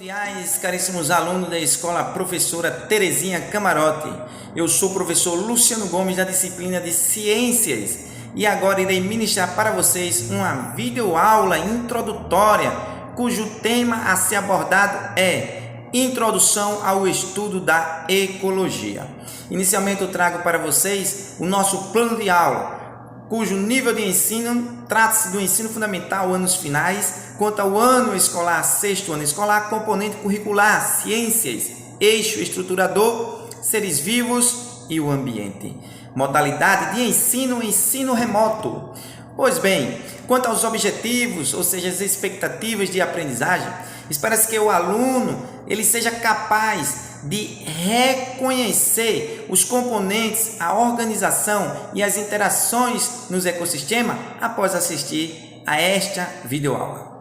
Cordiais, caríssimos alunos da Escola Professora Terezinha Camarote. Eu sou o professor Luciano Gomes da disciplina de Ciências e agora irei ministrar para vocês uma videoaula introdutória cujo tema a ser abordado é Introdução ao Estudo da Ecologia. Inicialmente eu trago para vocês o nosso plano de aula, cujo nível de ensino trata-se do ensino fundamental, anos finais, quanto ao ano escolar, sexto ano escolar, componente curricular, ciências, eixo estruturador, seres vivos e o ambiente. Modalidade de ensino, ensino remoto. Pois bem, quanto aos objetivos, ou seja, as expectativas de aprendizagem, espera-se que o aluno ele seja capaz de reconhecer os componentes, a organização e as interações nos ecossistemas após assistir a esta videoaula.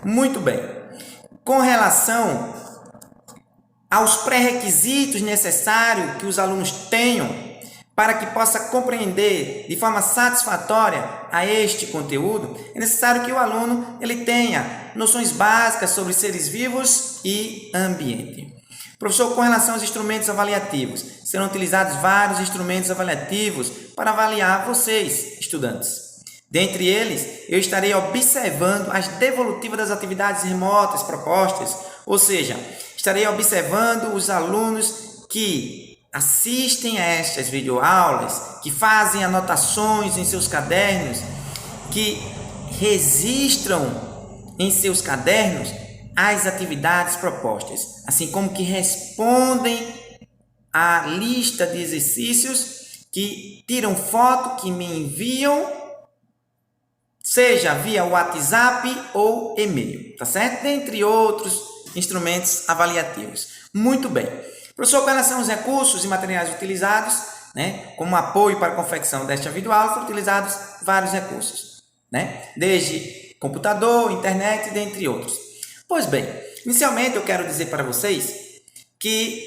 Muito bem. Com relação aos pré-requisitos necessários que os alunos tenham para que possa compreender de forma satisfatória a este conteúdo, é necessário que o aluno ele tenha noções básicas sobre seres vivos e ambiente. Professor, com relação aos instrumentos avaliativos, serão utilizados vários instrumentos avaliativos para avaliar vocês, estudantes. Dentre eles, eu estarei observando as devolutivas das atividades remotas propostas, ou seja, estarei observando os alunos que assistem a estas videoaulas, que fazem anotações em seus cadernos, que registram em seus cadernos as atividades propostas, assim como que respondem à lista de exercícios, que tiram foto, que me enviam, seja via WhatsApp ou e-mail, tá certo? Dentre outros instrumentos avaliativos. Muito bem. Professor, com relação aos recursos e materiais utilizados, como apoio para a confecção desta videoaula, foram utilizados vários recursos, desde computador, internet, dentre outros. Pois bem, inicialmente eu quero dizer para vocês que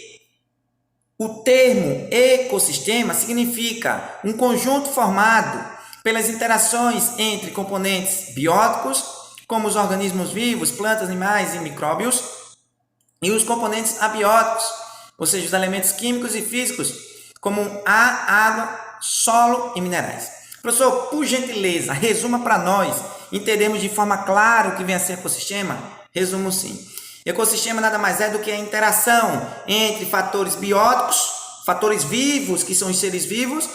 o termo ecossistema significa um conjunto formado pelas interações entre componentes bióticos, como os organismos vivos, plantas, animais e micróbios, e os componentes abióticos, ou seja, os elementos químicos e físicos, como ar, água, solo e minerais. Professor, por gentileza, resuma para nós, entendemos de forma clara o que vem a ser ecossistema? Resumo sim. Ecossistema nada mais é do que a interação entre fatores bióticos, fatores vivos, que são os seres vivos,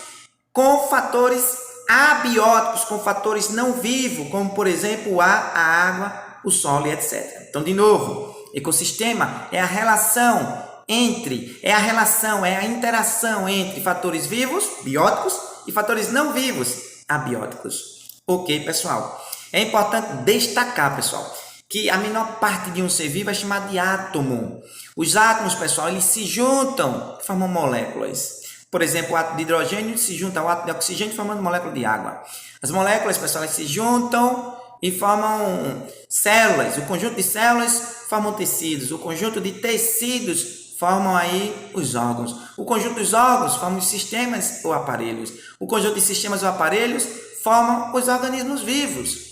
com fatores abióticos, com fatores não vivos, como por exemplo o ar, a água, o solo e etc. Então, de novo, ecossistema é a interação entre fatores vivos, bióticos, e fatores não vivos, abióticos. Ok, pessoal? É importante destacar, pessoal, que a menor parte de um ser vivo é chamada de átomo. Os átomos, pessoal, eles se juntam e formam moléculas. Por exemplo, o átomo de hidrogênio se junta ao átomo de oxigênio formando molécula de água. As moléculas, pessoal, elas se juntam e formam células. O conjunto de células formam tecidos. O conjunto de tecidos formam aí os órgãos. O conjunto dos órgãos formam os sistemas ou aparelhos. O conjunto de sistemas ou aparelhos formam os organismos vivos.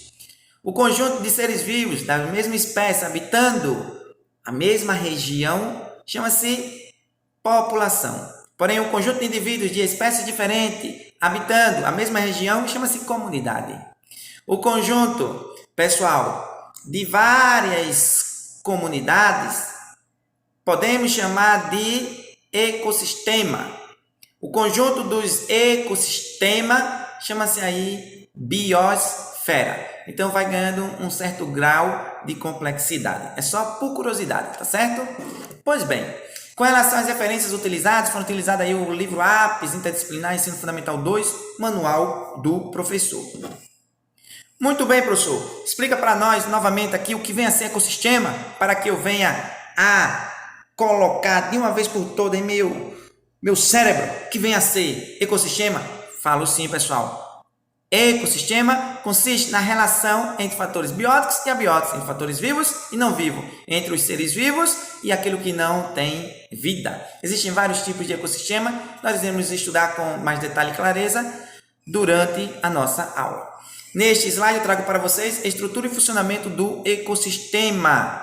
O conjunto de seres vivos da mesma espécie habitando a mesma região chama-se população. Porém, o conjunto de indivíduos de espécies diferentes habitando a mesma região chama-se comunidade. O conjunto, pessoal, de várias comunidades podemos chamar de ecossistema. O conjunto dos ecossistemas chama-se aí biosfera. Então, vai ganhando um certo grau de complexidade. É só por curiosidade, tá certo? Pois bem, com relação às referências utilizadas, foram utilizados aí o livro APES, Interdisciplinar Ensino Fundamental 2, Manual do Professor. Muito bem, professor. Explica para nós novamente aqui o que vem a ser ecossistema, para que eu venha a colocar de uma vez por todas em meu cérebro que vem a ser ecossistema. Falo sim, pessoal. Ecossistema consiste na relação entre fatores bióticos e abióticos, entre fatores vivos e não vivos, entre os seres vivos e aquilo que não tem vida. Existem vários tipos de ecossistema, nós iremos estudar com mais detalhe e clareza durante a nossa aula. Neste slide eu trago para vocês a estrutura e funcionamento do ecossistema.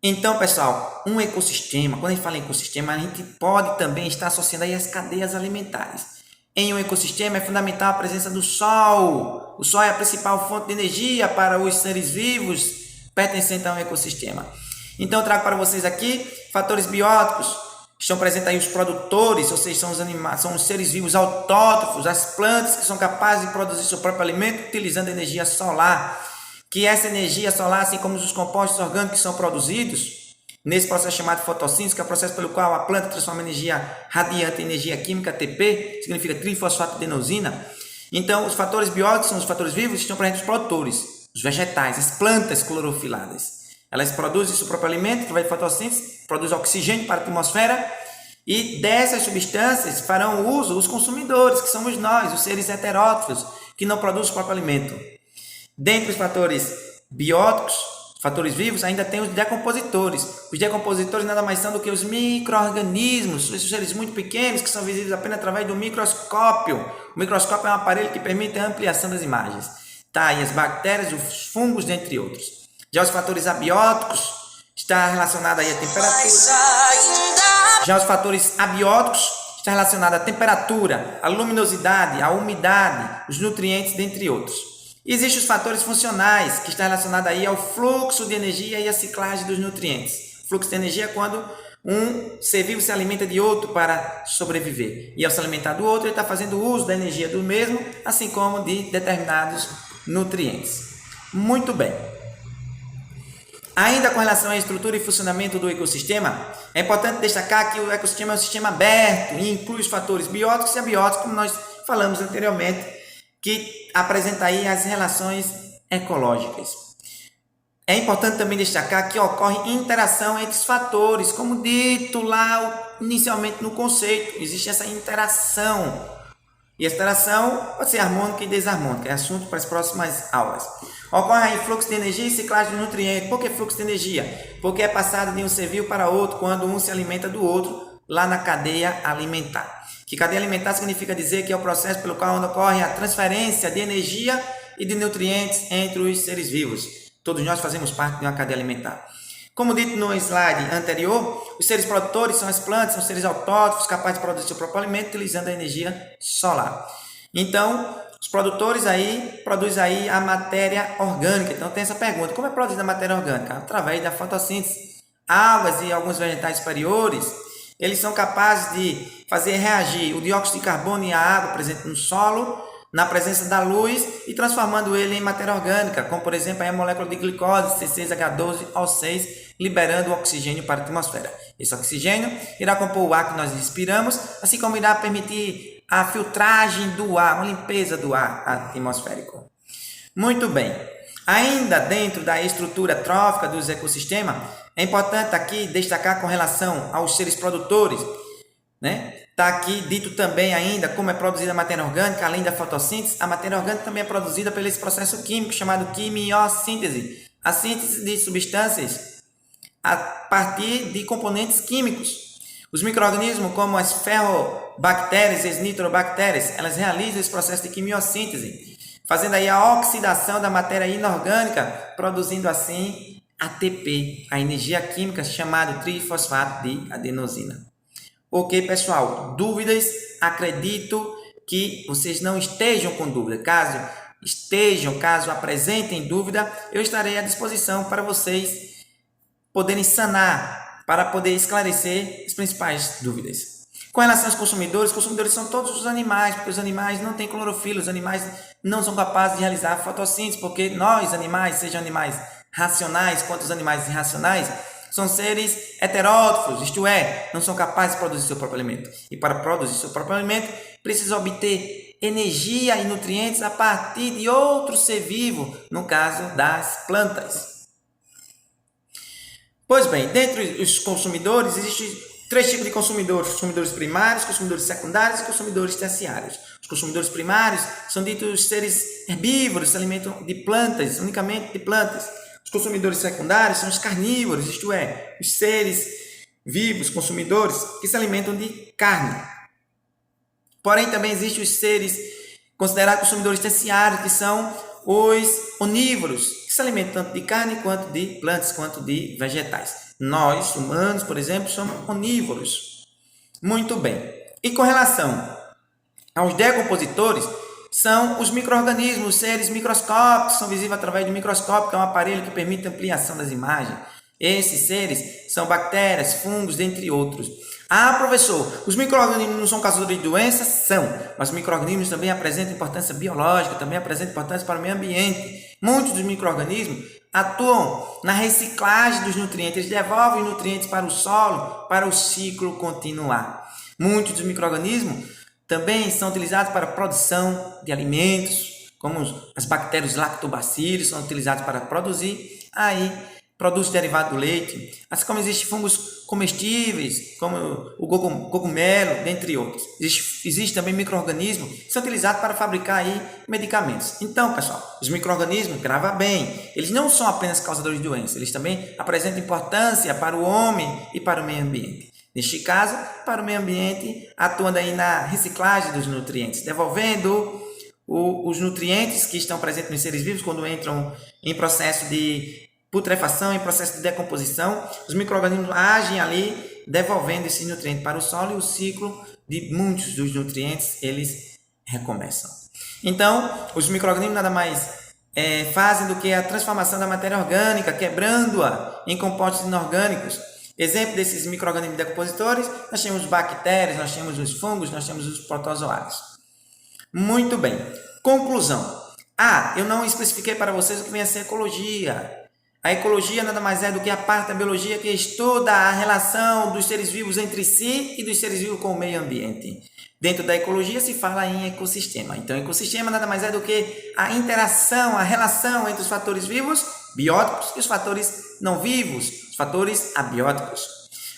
Então, pessoal, um ecossistema, quando a gente fala em ecossistema, a gente pode também estar associando aí as cadeias alimentares. Em um ecossistema é fundamental a presença do sol. O sol é a principal fonte de energia para os seres vivos pertencentes a um ecossistema. Então, eu trago para vocês aqui fatores bióticos. Estão presentes aí os produtores, ou seja, são os animais, são os seres vivos autótrofos, as plantas que são capazes de produzir seu próprio alimento utilizando energia solar. Que essa energia solar, assim como os compostos orgânicos que são produzidos nesse processo chamado fotossíntese, que é o processo pelo qual a planta transforma energia radiante em energia química, ATP, significa trifosfato de adenosina. Então, os fatores bióticos são os fatores vivos, estão presentes nos produtores, os vegetais, as plantas clorofiladas. Elas produzem seu próprio alimento, através de fotossíntese, produzem oxigênio para a atmosfera, e dessas substâncias farão uso os consumidores, que somos nós, os seres heterótrofos, que não produzem o próprio alimento. Dentre os fatores bióticos, fatores vivos, ainda tem os decompositores. Os decompositores nada mais são do que os micro-organismos, esses seres muito pequenos que são visíveis apenas através do microscópio. O microscópio é um aparelho que permite a ampliação das imagens. Tá aí as bactérias, os fungos, dentre outros. Já os fatores abióticos está relacionado aí à temperatura. Já os fatores abióticos está relacionado à temperatura, à luminosidade, à umidade, os nutrientes, dentre outros. Existem os fatores funcionais, que está relacionado aí ao fluxo de energia e à ciclagem dos nutrientes. Fluxo de energia é quando um ser vivo se alimenta de outro para sobreviver. E ao se alimentar do outro, ele está fazendo uso da energia do mesmo, assim como de determinados nutrientes. Muito bem. Ainda com relação à estrutura e funcionamento do ecossistema, é importante destacar que o ecossistema é um sistema aberto e inclui os fatores bióticos e abióticos, como nós falamos anteriormente, que apresenta aí as relações ecológicas. É importante também destacar que ocorre interação entre os fatores, como dito lá inicialmente no conceito, existe essa interação. E essa interação pode ser harmônica e desarmônica, é assunto para as próximas aulas. Ocorre aí fluxo de energia e ciclagem de nutrientes. Por que fluxo de energia? Porque é passado de um ser vivo para outro quando um se alimenta do outro lá na cadeia alimentar. Que cadeia alimentar significa dizer que é o processo pelo qual ocorre a transferência de energia e de nutrientes entre os seres vivos. Todos nós fazemos parte de uma cadeia alimentar. Como dito no slide anterior, os seres produtores são as plantas, são seres autótrofos capazes de produzir seu próprio alimento utilizando a energia solar. Então, os produtores aí produzem aí a matéria orgânica. Então, tem essa pergunta: como é produzida a matéria orgânica? Através da fotossíntese. Algas e alguns vegetais superiores, eles são capazes de fazer reagir o dióxido de carbono e a água presente no solo, na presença da luz, e transformando ele em matéria orgânica, como por exemplo a molécula de glicose C6H12O6, liberando o oxigênio para a atmosfera. Esse oxigênio irá compor o ar que nós respiramos, assim como irá permitir a filtragem do ar, uma limpeza do ar atmosférico. Muito bem. Ainda dentro da estrutura trófica dos ecossistemas, é importante aqui destacar com relação aos seres produtores, né? Está aqui dito também ainda como é produzida a matéria orgânica, além da fotossíntese. A matéria orgânica também é produzida pelo esse processo químico chamado quimiossíntese, a síntese de substâncias a partir de componentes químicos. Os micro-organismos, como as ferrobactérias e as nitrobactérias, elas realizam esse processo de quimiossíntese, fazendo aí a oxidação da matéria inorgânica, produzindo assim ATP, a energia química chamada trifosfato de adenosina. Ok, pessoal? Dúvidas? Acredito que vocês não estejam com dúvida. Caso apresentem dúvida, eu estarei à disposição para vocês poderem sanar, para poder esclarecer as principais dúvidas. Com relação aos consumidores são todos os animais, porque os animais não têm clorofila, os animais não são capazes de realizar fotossíntese, porque nós, animais, sejam animais racionais quanto os animais irracionais, são seres heterótrofos, isto é, não são capazes de produzir seu próprio alimento. E para produzir seu próprio alimento, precisa obter energia e nutrientes a partir de outro ser vivo, no caso das plantas. Pois bem, dentre os consumidores, existem 3 tipos de consumidores: consumidores primários, consumidores secundários e consumidores terciários. Os consumidores primários são ditos seres herbívoros, se alimentam de plantas, unicamente de plantas. Os consumidores secundários são os carnívoros, isto é, os seres vivos, consumidores, que se alimentam de carne. Porém, também existem os seres considerados consumidores terciários, que são os onívoros, que se alimentam tanto de carne, quanto de plantas, quanto de vegetais. Nós, humanos, por exemplo, somos onívoros. Muito bem. E com relação aos decompositores, são os micro-organismos, os seres microscópicos, são visíveis através do microscópio, que é um aparelho que permite ampliação das imagens. Esses seres são bactérias, fungos, dentre outros. Ah, professor, os micro-organismos não são causadores de doenças? São, mas os micro-organismos também apresentam importância biológica, também apresentam importância para o meio ambiente. Muitos dos micro-organismos atuam na reciclagem dos nutrientes, eles devolvem nutrientes para o solo, para o ciclo continuar. Muitos dos micro-organismos também são utilizados para a produção de alimentos, como as bactérias lactobacillus são utilizados para produzir produtos derivados do leite, assim como existem fungos comestíveis, como o cogumelo, dentre outros. Existe também micro-organismos que são utilizados para fabricar medicamentos. Então, pessoal, os micro-organismos, grava bem, eles não são apenas causadores de doenças, eles também apresentam importância para o homem e para o meio ambiente. Neste caso, para o meio ambiente, atuando aí na reciclagem dos nutrientes, devolvendo os nutrientes que estão presentes nos seres vivos quando entram em processo de putrefação, em processo de decomposição. Os micro-organismos agem ali, devolvendo esses nutrientes para o solo, e o ciclo de muitos dos nutrientes, eles recomeçam. Então, os micro-organismos nada mais fazem do que a transformação da matéria orgânica, quebrando-a em compostos inorgânicos. Exemplo desses micro-organismos decompositores, nós temos bactérias, nós temos os fungos, nós temos os protozoários. Muito bem. Conclusão. Eu não especifiquei para vocês o que vem a ser ecologia. A ecologia nada mais é do que a parte da biologia que estuda a relação dos seres vivos entre si e dos seres vivos com o meio ambiente. Dentro da ecologia se fala em ecossistema. Então, ecossistema nada mais é do que a interação, a relação entre os fatores vivos, bióticos, e os fatores não vivos, os fatores abióticos.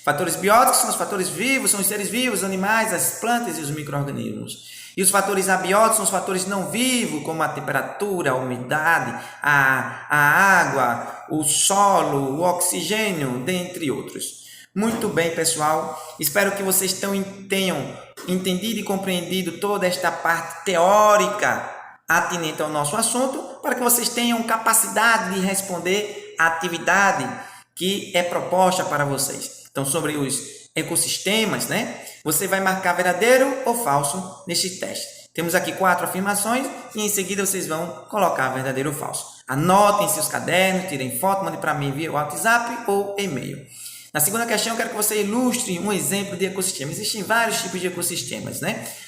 Fatores bióticos são os fatores vivos, são os seres vivos, os animais, as plantas e os micro-organismos. E os fatores abióticos são os fatores não vivos, como a temperatura, a umidade, a água, o solo, o oxigênio, dentre outros. Muito bem, pessoal. Espero que vocês tenham entendido e compreendido toda esta parte teórica atinente ao nosso assunto, para que vocês tenham capacidade de responder à atividade que é proposta para vocês. Então, sobre os ecossistemas, você vai marcar verdadeiro ou falso neste teste. Temos aqui 4 afirmações e em seguida vocês vão colocar verdadeiro ou falso. Anotem em seus cadernos, tirem foto, mandem para mim via WhatsApp ou e-mail. Na segunda questão, eu quero que você ilustre um exemplo de ecossistema. Existem vários tipos de ecossistemas,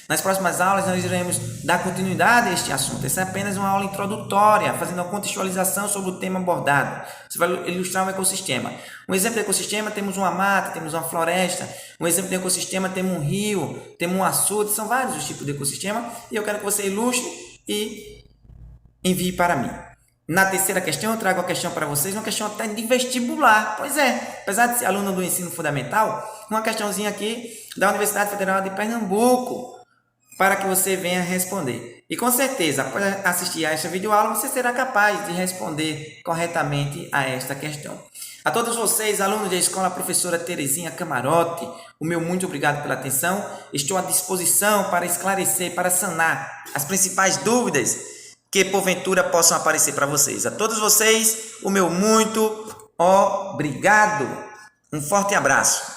Nas próximas aulas, nós iremos dar continuidade a este assunto. Essa é apenas uma aula introdutória, fazendo uma contextualização sobre o tema abordado. Você vai ilustrar um ecossistema. Um exemplo de ecossistema, temos uma mata, temos uma floresta. Um exemplo de ecossistema, temos um rio, temos um açude. São vários os tipos de ecossistema. E eu quero que você ilustre e envie para mim. Na terceira questão, eu trago a questão para vocês, uma questão até de vestibular. Pois é, apesar de ser aluno do ensino fundamental, uma questãozinha aqui da Universidade Federal de Pernambuco, para que você venha responder. E com certeza, após assistir a esta videoaula, você será capaz de responder corretamente a esta questão. A todos vocês, alunos da Escola Professora Terezinha Camarote, o meu muito obrigado pela atenção. Estou à disposição para esclarecer, para sanar as principais dúvidas que porventura possam aparecer para vocês. A todos vocês, o meu muito obrigado. Um forte abraço.